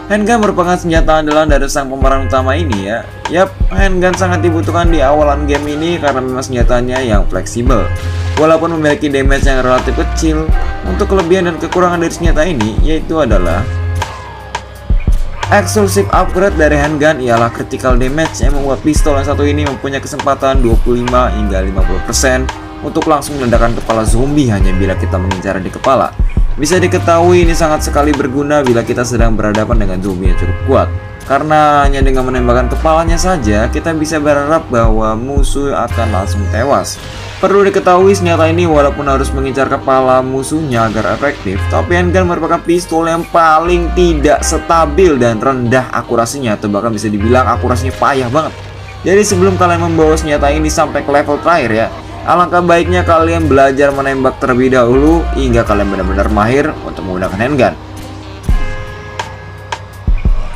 Handgun merupakan senjata andalan dari sang pemeran utama ini ya. Yap, handgun sangat dibutuhkan di awalan game ini karena memang senjatanya yang fleksibel. Walaupun memiliki damage yang relatif kecil, untuk kelebihan dan kekurangan dari senjata ini yaitu adalah exclusive upgrade dari handgun ialah critical damage yang membuat pistol yang satu ini mempunyai kesempatan 25 hingga 50% untuk langsung meledakkan kepala zombie hanya bila kita mengincar di kepala. Bisa diketahui ini sangat sekali berguna bila kita sedang berhadapan dengan zombie yang cukup kuat. Karena hanya dengan menembakkan kepalanya saja, kita bisa berharap bahwa musuh akan langsung tewas. Perlu diketahui senjata ini walaupun harus mengincar kepala musuhnya agar efektif, tapi handgun merupakan pistol yang paling tidak stabil dan rendah akurasinya, atau bahkan bisa dibilang akurasinya payah banget. Jadi sebelum kalian membawa senjata ini sampai ke level terakhir ya, alangkah baiknya kalian belajar menembak terlebih dahulu hingga kalian benar-benar mahir untuk menggunakan handgun.